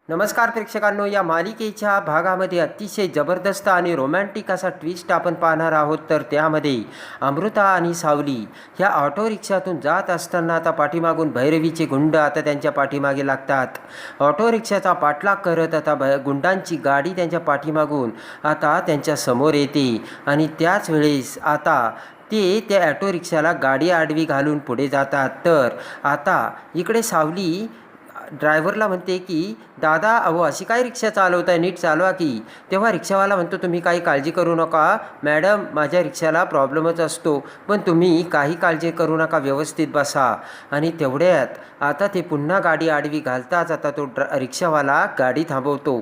नमस्कार प्रेक्षकांनो, या मालिकेच्या भागामध्ये अतिशय जबरदस्त आणि रोमॅन्टिक असा ट्विस्ट आपण पाहणार आहोत. तर त्यामध्ये अमृता आणि सावली ह्या ऑटो रिक्षातून जात असताना आता पाठीमागून भैरवीचे गुंड आता त्यांच्या पाठीमागे लागतात. ऑटो रिक्षाचा पाठलाग करत आता गुंडांची गाडी त्यांच्या पाठीमागून आता त्यांच्या समोर येते आणि त्याच वेळेस आता ते त्या ऑटो रिक्षाला गाडी आडवी घालून पुढे जातात. तर आता इकडे सावली ड्रायव्हरला म्हणते की दादा अहो अशी काय रिक्षा चालवताय, नीट चालवा की. तेव्हा रिक्षावाला म्हणतो तुम्ही काही काळजी करू नका मॅडम, माझ्या रिक्षाला प्रॉब्लेमच असतो, पण तुम्ही काही काळजी करू नका, व्यवस्थित बसा. आणि तेवढ्यात आता ते पुन्हा गाडी आडवी घालताच आता तो रिक्षावाला गाडी थांबवतो.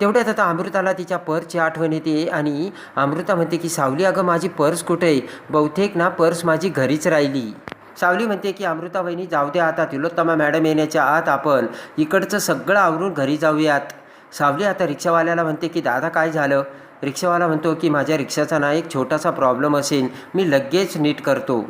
तेवढ्यात आता अमृताला तिच्या पर्सची आठवण येते आणि अमृता म्हणते की सावली अगं माझी पर्स कुठे आहे, बहुतेक ना पर्स माझी घरीच राहिली. सावली म्हणते की अमृता वहिनी जाऊ द्या, आता तिलोत्तमा मॅडम येण्याच्या आत आपण इकडचं सगळं आवरून घरी जाऊयात. सावली आता रिक्षावाल्याला म्हणते की दादा काय झालं. रिक्षावाला म्हणतो की माझ्या रिक्षाचा ना एक छोटासा प्रॉब्लेम असेल, मी लगेच नीट करतो.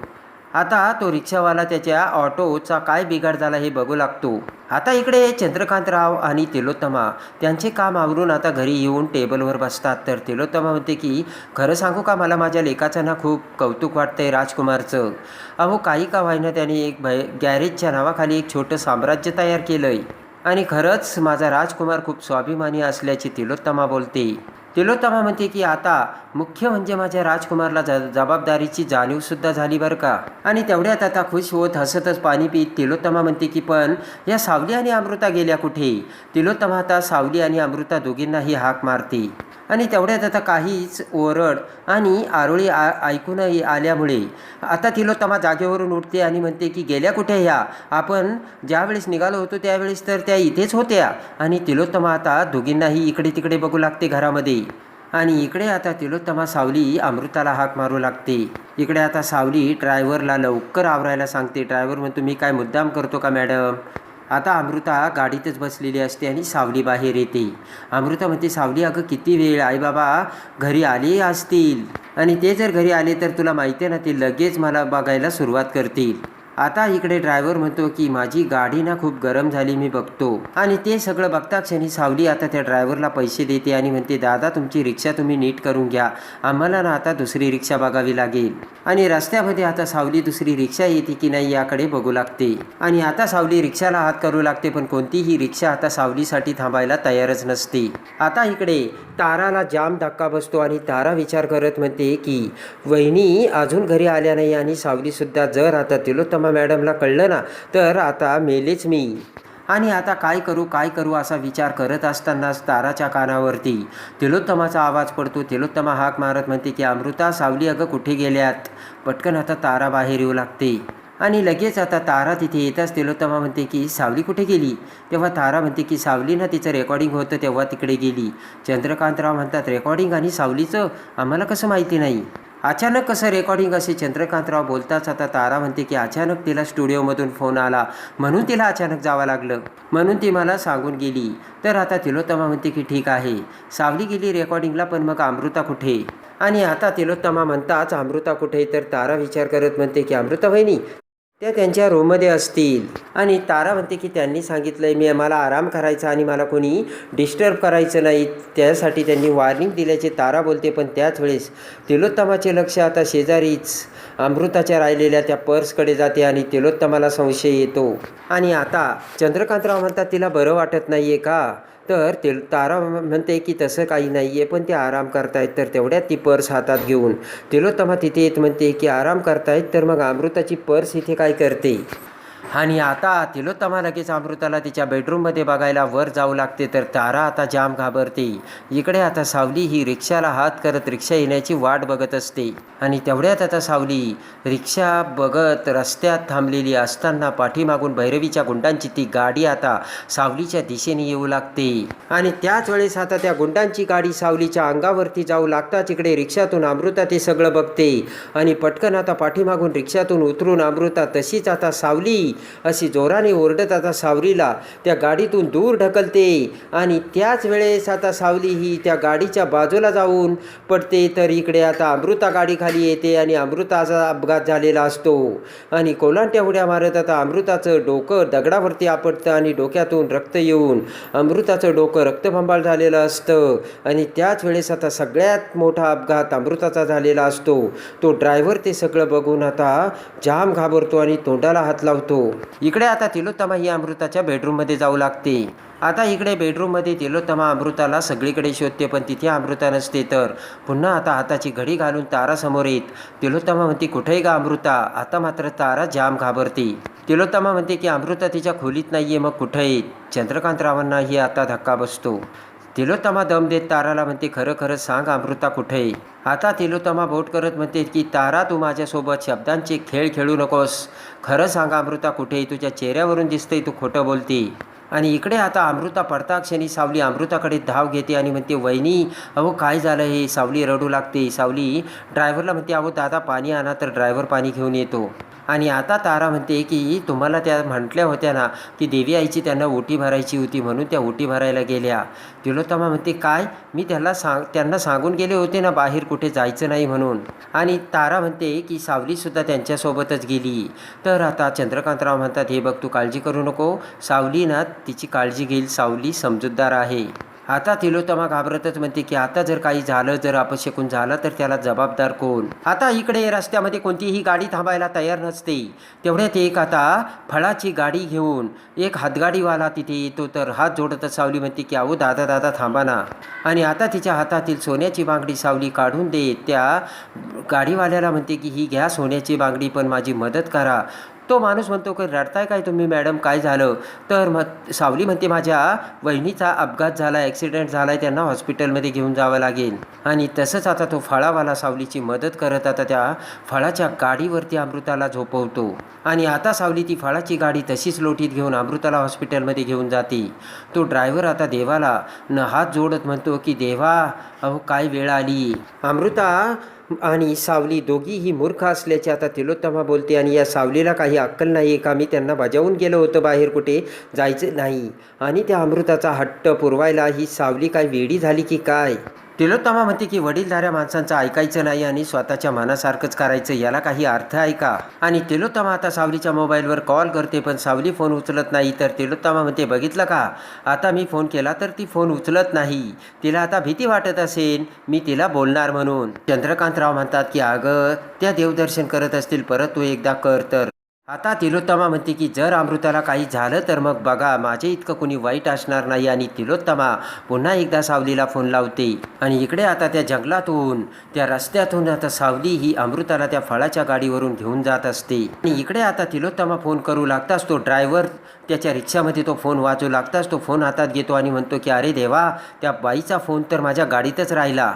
आता तो रिक्षावाला त्याच्या ऑटोचा काय बिघाड झाला हे बघू लागतो. आता इकडे चंद्रकांतराव आणि तिलोत्तमा त्यांचे काम आवरून आता घरी येऊन टेबलवर बसतात. तर तिलोत्तमा म्हणते की खरं सांगू का, मला माझ्या लेकाचं ना खूप कौतुक वाटतं आहे राजकुमारचं. अहो काही का व्हायना त्याने एक गॅरेजच्या नावाखाली एक छोटं साम्राज्य तयार केलं आहे आणि खरंच माझा राजकुमार खूप स्वाभिमानी असल्याची तिलोत्तमा बोलते. तिलोत्तमा म्हणते की आता मुख्य म्हणजे माझ्या राजकुमारला जबाबदारीची जाणीवसुद्धा झाली बरं का. आणि तेवढ्यात आता खुश होत हसतच पाणी पीत तिलोत्तमा म्हणते की पण या सावली आणि अमृता गेल्या कुठे. तिलोत्तमा आता सावली आणि अमृता दोघींनाही हाक मारते आणि तेवढ्यात आता काहीच ओरड आणि आरोळी ऐकून आल्यामुळे आता तिलोत्तमा जागेवरून उठते आणि म्हणते की गेल्या कुठे ह्या, आपण ज्यावेळेस निघालो होतो त्यावेळेस तर त्या इथेच होत्या. आणि तिलोत्तमा आता दोघींनाही इकडे तिकडे बघू लागते घरामध्ये. आणि इकडे आता तिलोत्तमा सावली अमृताला हाक मारू लागते. इकडे आता सावली ड्रायव्हरला लवकर आवरायला सांगते. ड्रायव्हर म्हणतो मी काय मुद्दाम करतो का मॅडम. आता अमृता गाडीतच बसलेली असते आणि सावली बाहेर येते. अमृता म्हणते सावली अगं किती वेळ, आई बाबा घरी आले असतील आणि ते जर घरी आले तर तुला माहिती आहे ना ते लगेच मला बघायला सुरुवात करतील. आता इकडे ड्रायव्हर म्हणतो की माझी गाडी ना खूप गरम झाली, मी बघतो. आणि ते सगळं बघता क्षणी सावली आता त्या ड्रायव्हरला पैसे देते आणि म्हणते दादा तुमची रिक्षा तुम्ही नीट करून घ्या, आम्हाला ना आता दुसरी रिक्षा बघावी लागेल. आणि रस्त्यामध्ये आता सावली दुसरी रिक्षा येते की नाही याकडे बघू लागते. आणि आता सावली रिक्षाला हात करू लागते, पण कोणतीही रिक्षा आता सावलीसाठी थांबायला तयारच नसते. आता इकडे ताराला जाम धक्का बसतो आणि तारा विचार करत म्हणते की वहिनी अजून घरी आल्या नाही आणि सावलीसुद्धा जर आता तिलोत्तमा मॅडमला कळलं ना तर आता मेलेच मी. आणि आता काय करू असा विचार करत असतानाच ताराच्या कानावरती तिलोत्तमाचा आवाज पडतो. तिलोत्तमा हाक मारत म्हणते की अमृता सावली अगं कुठे गेल्यात. पटकन आता तारा बाहेर येऊ लागते आणि लगेच आता तारा तिथे येताच तिलोत्तमा म्हणते की सावली कुठे गेली. तेव्हा तारा म्हणते की सावली ना तिचं रेकॉर्डिंग होतं तेव्हा तिकडे गेली. चंद्रकांतराव म्हणतात रेकॉर्डिंग आणि सावलीचं आम्हाला कसं माहिती नाही, अचानक कसं रेकॉर्डिंग असे चंद्रकांतराव बोलताच आता तारा म्हणते की अचानक तिला स्टुडिओमधून फोन आला म्हणून तिला अचानक जावं लागलं, म्हणून ती मला सांगून गेली. तर आता तिलोत्तमा म्हणते की ठीक आहे सावली गेली रेकॉर्डिंगला, पण मग अमृता कुठे. आणि आता तिलोत्तमा म्हणताच अमृता कुठे, तर तारा विचार करत म्हणते की अमृता वहिनी त्या त्यांच्या रूममध्ये असतील. आणि तारा म्हणते की त्यांनी सांगितलं आहे मला आराम करायचा आणि मला कोणी डिस्टर्ब करायचं नाही, त्यासाठी त्यांनी वॉर्निंग दिल्याचे तारा बोलते. पण त्याच वेळेस तिलोत्तमाचे लक्ष आता शेजारीच अमृताच्या राहिलेल्या त्या पर्सकडे जाते आणि तिलोत्तमाला संशय येतो. आणि आता चंद्रकांतराव म्हणतात तिला बरं वाटत नाही आहे का. तर तारा म्हणते की तसं काही नाही आहे, पण ते आराम करतायत. तर तेवढ्यात ती पर्स हातात घेऊन तिलोत्तमा तिथे येत म्हणते की आराम करतायत, तर मग अमृताची पर्स इथे काय करते. आणि आता तिलोत्तमा लगेच अमृताला तिच्या बेडरूममध्ये बघायला वर जाऊ लागते. तर तारा आता जाम घाबरते. इकडे आता सावली ही रिक्षाला हात करत रिक्षा येण्याची वाट बघत असते. आणि तेवढ्यात आता सावली रिक्षा बघत रस्त्यात थांबलेली असताना पाठीमागून भैरवीच्या गुंडांची ती गाडी आता सावलीच्या दिशेने येऊ लागते. आणि त्याच वेळेस आता त्या गुंडांची गाडी सावलीच्या अंगावरती जाऊ लागताच इकडे रिक्षातून अमृता ते सगळं बघते आणि पटकन आता पाठीमागून रिक्षातून उतरून अमृता तशीच आता सावली अशी जोराने ओरडत आता सावलीला त्या गाडीतून दूर ढकलते आणि त्याच वेळेस आता सावली ही त्या गाडीच्या बाजूला जाऊन पडते. तर इकडे आता अमृता गाडी खाली येते आणि अमृताचा अपघात झालेला असतो आणि कोलांट्या उड्या मारत आता अमृताचं डोकं दगडावरती आपटतं आणि डोक्यातून रक्त येऊन अमृताचं डोकं रक्तबंबाळ झालेलं असतं. आणि त्याच वेळेस आता सगळ्यात मोठा अपघात अमृताचा झालेला असतो. तो ड्रायव्हर ते सगळं बघून आता जाम घाबरतो आणि तोंडाला हात लावतो. इकडे आता तिलोत्तमा ही अमृताच्या बेडरूममध्ये जाऊ लागते. आता इकडे बेडरूममध्ये तिलोत्तमा अमृताला सगळीकडे शोधते पण तिथे अमृता नसते. तर पुन्हा आता हाताची घडी घालून तारा समोर येत तिलोत्तमा म्हणते, कुठेही का अमृता? आता मात्र तारा जाम घाबरते. तिलोत्तमा म्हणते की अमृता तिच्या खोलीत नाही आहे, मग कुठे आहे? चंद्रकांतरावांनाही आता धक्का बसतो. तिलोत्तमा दम देत ताराला म्हणते, खरं खरं सांग अमृता कुठे आहे? आता तिलोत्तमा बोट करत म्हणते की तारा, तू माझ्यासोबत शब्दांचे खेळ खेळू नकोस. खरं सांग अमृता कुठे आहे? तुझ्या चेहऱ्यावरून दिसतंय तू खोटं बोलते. आणि इकडे आता अमृता पडता क्षणी सावली अमृताकडे धाव घेते आणि म्हणते, वहिनी अहो काय झालं हे? सावली रडू लागते. सावली ड्रायव्हरला म्हणते, अहो दादा पाणी आणा. तर ड्रायव्हर पाणी घेऊन येतो. आणि आता तारा म्हणते की तुम्हाला त्या म्हटल्या होत्या ना की देवी आईची त्यांना ओटी भरायची होती म्हणून त्या ओटी भरायला गेल्या. तिलोत्तमा म्हणते, काय? मी त्यांना सांगून गेले होते ना बाहेर कुठे जायचं नाही म्हणून. आणि तारा म्हणते की सावलीसुद्धा त्यांच्यासोबतच गेली. तर आता चंद्रकांतराव म्हणतात, हे बघ तू काळजी करू नको, सावली ना तिची काळजी घेईल, सावली समजूतदार आहे. आता तिलोत्तमा घाबरतच म्हणते की आता जर काही झालं, जर अपशकुन झालं तर त्याला जबाबदार कोण? आता इकडे रस्त्यामध्ये कोणतीही गाडी थांबायला तयार नसते. तेवढ्यात एक आता फळाची गाडी घेऊन एक हातगाडीवाला तिथे येतो. तर हात जोडतच सावली म्हणते की अहो दादा दादा थांबा ना. आणि आता तिच्या हातातील सोन्याची बांगडी सावली काढून देत त्या गाडीवाल्याला म्हणते की ही घ्या सोन्याची बांगडी, पण माझी मदत करा. तो माणूस म्हणतो की रडताय काय तुम्ही मॅडम, काय झालं? तर मग सावली म्हणते, माझ्या वहिनीचा अपघात झाला, ॲक्सिडेंट झाला आहे, त्यांना हॉस्पिटलमध्ये घेऊन जावं लागेल. आणि तसंच आता तो फळावाला सावलीची मदत करत आता त्या फळाच्या गाडीवरती अमृताला झोपवतो. आणि आता सावली ती फळाची गाडी तशीच लोटीत घेऊन अमृताला हॉस्पिटलमध्ये घेऊन जाते. तो ड्रायव्हर आता देवाला हात जोडत म्हणतो की देवा अहो काय वेळ आली. अमृता आणि सावली दोघीही मूर्ख असल्याचे आता तिलोत्तमा बोलते. आणि या सावलीला काही अक्कल नाही आहे का? मी त्यांना बजावून गेलं होतं बाहेर कुठे जायचं नाही. आणि त्या अमृताचा हट्ट पुरवायला ही सावली काय वेडी झाली की काय? तिलोत्तमा म्हणते की वडीलधाऱ्या माणसांचं ऐकायचं नाही आणि स्वतःच्या मनासारखंच करायचं, याला काही अर्थ आहे का? आणि तिलोत्तमा आता सावलीच्या मोबाईलवर कॉल करते पण सावली फोन उचलत नाही. तर तिलोत्तमा म्हणते, बघितलं का, आता मी फोन केला तर ती फोन उचलत नाही. तिला आता भीती वाटत असेल मी तिला बोलणार म्हणून. चंद्रकांतराव म्हणतात की अगं त्या देवदर्शन करत असतील, परत तू एकदा कर. तर आता तिलोत्तमा म्हणते की जर अमृताला काही झालं तर मग बघा माझे इतकं कुणी वाईट असणार नाही. आणि तिलोत्तमा पुन्हा एकदा सावलीला फोन लावते. आणि इकडे आता त्या जंगलातून त्या रस्त्यातून आता सावली ही अमृताला त्या फळाच्या गाडीवरून घेऊन जात असते. आणि इकडे आता तिलोत्तमा फोन करू लागताच तो ड्रायव्हर त्याच्या रिक्षामध्ये तो फोन वाजू लागताच तो फोन हातात घेतो आणि म्हणतो की अरे देवा, त्या बाईचा फोन तर माझ्या गाडीतच राहिला.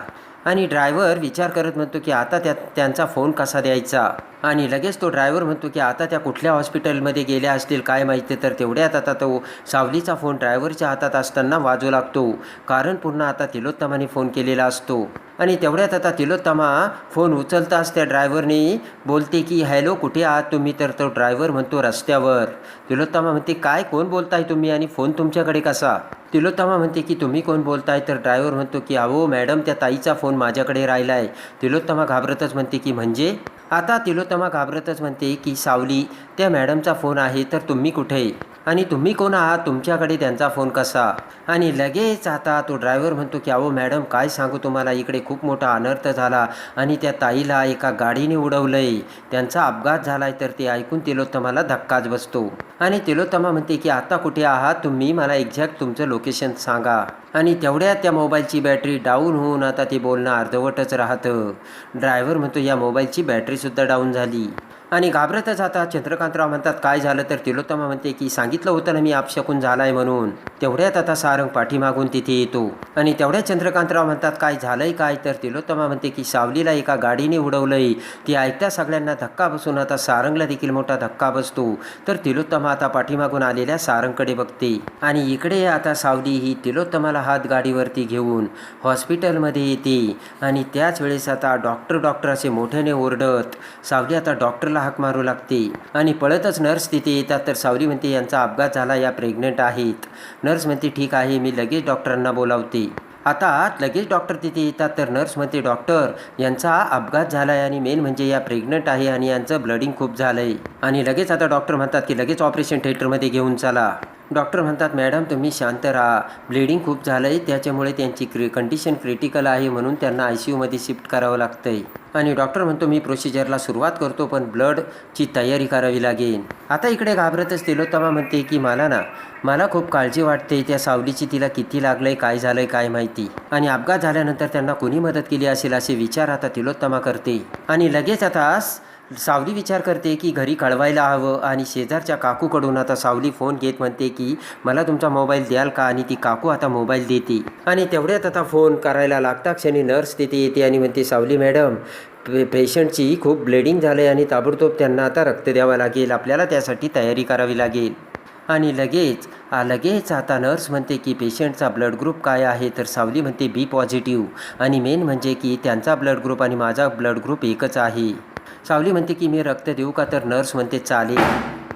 आणि ड्रायव्हर विचार करत म्हणतो की आता त्यांचा फोन कसा द्यायचा. आणि लगेच तो ड्रायव्हर म्हणतो की आता त्या कुठल्या हॉस्पिटलमध्ये गेल्या असतील काय माहिती. तर तेवढ्यात आता तो सावलीचा फोन ड्रायव्हरच्या हातात असताना वाजू लागतो, कारण पुन्हा आता तिलोत्तमाने फोन केलेला असतो. आणि तेवढ्यात आता तिलोत्तमा फोन उचलताच त्या ड्रायव्हरने बोलते की हॅलो कुठे आहात तुम्ही? तर तो ड्रायव्हर म्हणतो रस्त्यावर. तिलोत्तमा म्हणते, काय कोण बोलताय तुम्ही आणि फोन तुमच्याकडे कसा? तिलोत्तमा म्हणते की तुम्ही कोण बोलताय? तर ड्रायव्हर म्हणतो की अहो मॅडम त्या ताईचा फोन माझ्याकडे राहिला आहे. तिलोत्तमा घाबरतच म्हणते की म्हणजे? आता तिलोत्तमा घाबरतच म्हणते की सावली त्या मॅडमचा फोन आहे, तर तुम्ही कुठे आणि तुम्ही कोण आहात? तुमच्याकडे त्यांचा फोन कसा? आणि लगेच आता तो ड्रायव्हर म्हणतो की अहो मॅडम काय सांगू तुम्हाला, इकडे खूप मोठा अनर्थ झाला आणि त्या ताईला एका गाडीने उडवलंय, त्यांचा अपघात झालाय. तर ते ऐकून तिलोत्तमाला धक्काच बसतो. आणि तिलोत्तमा म्हणते की आता कुठे आहात तुम्ही, मला एक्झॅक्ट तुमचं लोकेशन सांगा. आणि तेवढ्यात त्या मोबाईलची बॅटरी डाऊन होऊन आता ते बोलणं अर्धवटच राहतं. ड्रायव्हर म्हणतो या मोबाईलची बॅटरीसुद्धा डाऊन झाली. आणि घाबरतच आता चंद्रकांतराव म्हणतात काय झालं? तर तिलोत्तमा म्हणते की सांगितलं होतं ना मी अपशकुन झालाय म्हणून. तेवढ्यात आता सारंग पाठीमागून तिथे येतो. आणि तेवढ्यात चंद्रकांतराव म्हणतात काय झालंय काय? तर तिलोत्तमा म्हणते की सावलीला एका गाडीने उडवलंय. ती ऐकता सगळ्यांना धक्का बसून आता सारंगला देखील मोठा धक्का बसतो. तर तिलोत्तमा आता पाठीमागून आलेल्या सारंगकडे बघते. आणि इकडे आता सावली ही तिलोत्तमाला हात गाडीवरती घेऊन हॉस्पिटलमध्ये येते. आणि त्याच वेळेस आता डॉक्टर असे मोठ्याने ओरडत सावली आता डॉक्टरला हाक मारू लागते आणि पळतच नर्स तिथे येतात. तर सावली म्हणते यांचा अपघात झाला, या प्रेग्नंट आहेत. नर्स म्हणते ठीक आहे, मी लगेच डॉक्टरांना बोलावते. आता लगेच डॉक्टर तिथे येतात. तर नर्स म्हणते डॉक्टर यांचा अपघात झाला आहे आणि मेन म्हणजे या प्रेग्नंट आहे आणि यांचं ब्लडिंग खूप झालं आहे. आणि लगेच आता डॉक्टर म्हणतात की लगेच ऑपरेशन थिएटरमध्ये घेऊन चला. डॉक्टर म्हणतात मॅडम तुम्ही शांत राहा, ब्लिडिंग खूप झालं आहे, त्याच्यामुळे त्यांची कंडिशन क्रिटिकल आहे, म्हणून त्यांना ICUमध्ये शिफ्ट करावं लागतं आहे. आणि डॉक्टर म्हणतो मी प्रोसिजरला सुरुवात करतो, पण ब्लडची तयारी करावी लागेल. आता इकडे घाबरतच तिलोत्तमा म्हणते की मला खूप काळजी वाटते त्या सावलीची, तिला किती लागलं आहे, काय झालं आहे काय माहिती, आणि अपघात झाल्यानंतर त्यांना कोणी मदत केली असेल असे विचार आता तिलोत्तमा करते. आणि लगेच आता सावली विचार करते की घरी कळवायला हवं. आणि शेजारच्या काकूकडून आता सावली फोन घेत म्हणते की मला तुमचा मोबाईल द्याल का, आणि ती काकू आता मोबाईल देते. आणि तेवढ्यात आता फोन करायला लागता क्षणी नर्स तिथे येते आणि म्हणते सावली मॅडम पेशंटची खूप ब्लिडिंग झालं आहे आणि ताबडतोब त्यांना आता रक्त द्यावं लागेल, आपल्याला त्यासाठी तयारी करावी लागेल. आणि लगेच आता नर्स म्हणते की पेशंटचा ब्लड ग्रुप काय आहे. तर सावली म्हणते B पॉझिटिव्ह, आणि मेन म्हणजे की त्यांचा ब्लड ग्रुप आणि माझा ब्लड ग्रुप एकच आहे. सावली म्हणते की मी रक्त देऊ का. तर नर्स म्हणते चालेल.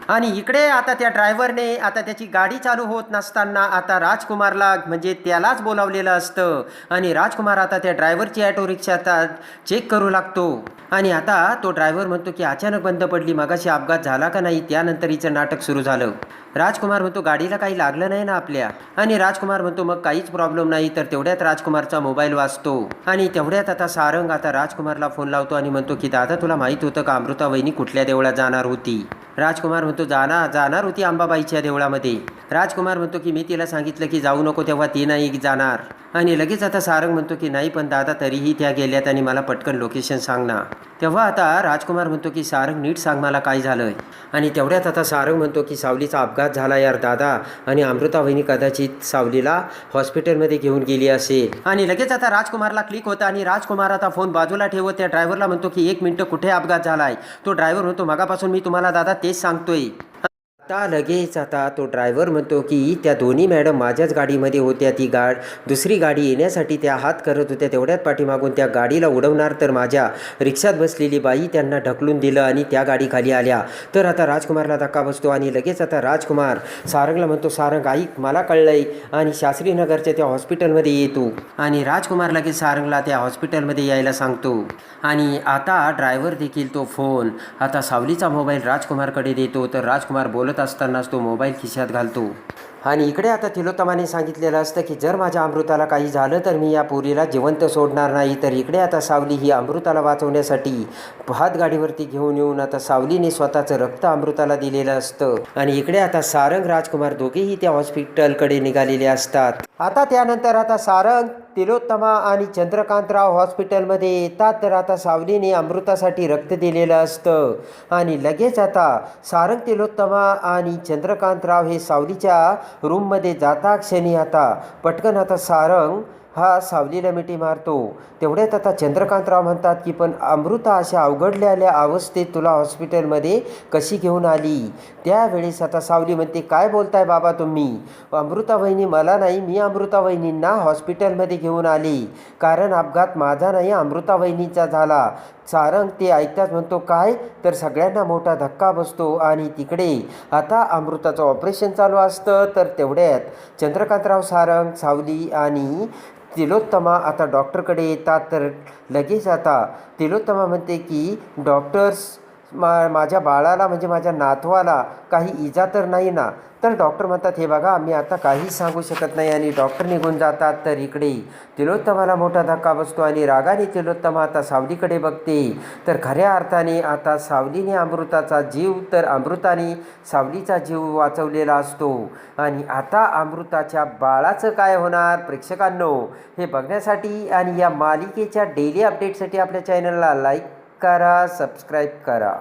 आणि इकडे आता त्या ड्रायव्हरने आता त्याची गाडी चालू होत नसताना आता राजकुमारला म्हणजे त्यालाच बोलावलेलं असतं. आणि राजकुमार आता त्या ड्रायव्हरची ऑटो रिक्षा आता चेक करू लागतो. आणि आता तो ड्रायव्हर म्हणतो की अचानक बंद पडली, मगाशी अपघात झाला का नाही. त्यानंतर हिचं नाटक सुरू झालं. राजकुमार म्हणतो गाडीला काही लागलं नाही ना आपल्या. आणि राजकुमार म्हणतो मग काहीच प्रॉब्लेम नाही. तर तेवढ्यात राजकुमारचा मोबाईल वाजतो. आणि तेवढ्यात आता सारंग आता राजकुमारला फोन लावतो आणि म्हणतो की दादा तुला माहीत होतं का अमृता वहिनी कुठल्या देवळात जाणार होती. राजकुमार म्हणतो जाणार होती अंबाबाईच्या देवळामध्ये. राजकुमार म्हणतो की मी तिला सांगितलं की जाऊ नको तेव्हा ती नाही जाणार. आणि लगेच आता सारंग म्हणतो की नाही पण दादा तरीही त्या गेल्यात आणि मला पटकन लोकेशन सांग ना. तेव्हा आता राजकुमार म्हणतो की सारंग नीट सांग मला काय झालं. आणि तेवढ्यात आता सारंग म्हणतो की सावलीचा अपघात झाला यार दादा, आणि अमृता वहिनी कदाचित सावलीला हॉस्पिटलमध्ये घेऊन गेली असेल. आणि लगेच आता राजकुमारला क्लिक होतं आणि राजकुमार आता फोन बाजूला ठेवत त्या ड्रायव्हरला म्हणतो की 1 मिनिट कुठे अपघात झाला आहे. तो ड्रायव्हर म्हणतो मगापासून मी तुम्हाला दादा तेच सांगतोय. आता लगेच आता तो ड्रायव्हर म्हणतो की त्या दोन्ही मॅडम माझ्याच गाडीमध्ये होत्या, ती दुसरी गाडी येण्यासाठी त्या हात करत होत्या, तेवढ्यात पाठीमागून त्या गाडीला उडवणार तर माझ्या रिक्षात बसलेली बाई त्यांना ढकलून दिलं आणि त्या गाडी खाली आल्या. तर आता राजकुमारला धक्का बसतो. आणि लगेच आता राजकुमार सारंगला म्हणतो सारंग ऐक मला कळलंय आणि शास्त्रीनगरच्या त्या हॉस्पिटलमध्ये येतो. आणि राजकुमार लगेच सारंगला त्या हॉस्पिटलमध्ये यायला सांगतो. आणि आता ड्रायव्हर देखील तो फोन आता सावलीचा मोबाईल राजकुमारकडे देतो. तर राजकुमार बोलत असतानाच तो मोबाईल खिशात घालतो. आणि इकडे आता तिलोत्तमाने सांगितलेलं असतं की जर माझ्या अमृताला काही झालं तर मी या पोरीला जिवंत सोडणार नाही. तर इकडे आता सावली ही अमृताला वाचवण्यासाठी हातगाडीवरती घेऊन येऊन आता सावलीने स्वतःचं रक्त अमृताला दिलेलं असतं. आणि इकडे आता सारंग राजकुमार दोघेही त्या हॉस्पिटलकडे निघालेले असतात. आता त्यानंतर आता सारंग तिलोत्तमा आणि चंद्रकांतराव हॉस्पिटलमध्ये येतात. तर आता सावलीने अमृतासाठी रक्त दिलेलं असतं. आणि लगेच आता सारंग तिलोत्तमा आणि चंद्रकांतराव हे सावलीच्या रूममध्ये जाता क्षणी आता पटकन आता सारंग हा सावलीला मिठी मारतो. तेवढ्यात आता चंद्रकांतराव म्हणतात की पण अमृता अशा अवघडलेल्या अवस्थेत तुला हॉस्पिटलमध्ये कशी घेऊन आली. त्यावेळेस आता सावली म्हणते काय बोलताय बाबा तुम्ही, अमृता वहिनी मला नाही, मी अमृता वहिनींना हॉस्पिटलमध्ये घेऊन आली, कारण अपघात माझा नाही अमृता वहिनीचा झाला. सारंग ते ऐकताच म्हणतो काय, तर सगळ्यांना मोठा धक्का बसतो. आणि तिकडे आता अमृताचं ऑपरेशन चालू असतं. तर तेवढ्यात चंद्रकांतराव सारंग सावली आणि तिलोत्तमा आता डॉक्टरकडे येतात. तर लगेच आता तिलोत्तमा म्हणते की डॉक्टर्स माझ्या बाळाला म्हणजे माझ्या नातवाला काही इजा तर नाही ना. तर डॉक्टर म्हणतात हे बघा आम्ही आता काहीच सांगू शकत नाही. आणि डॉक्टर निघून जातात. तर इकडे तिलोत्तमाला मोठा धक्का बसतो आणि रागाने तिलोत्तमा आता सावलीकडे बघते. तर खऱ्या अर्थाने आता सावलीने अमृताचा जीव तर अमृताने सावलीचा जीव वाचवलेला असतो. आणि आता अमृताच्या बाळाचं काय होणार प्रेक्षकांनो हे बघण्यासाठी आणि या मालिकेच्या डेली अपडेटसाठी आपल्या चॅनलला लाईक करा, सबस्क्राईब करा.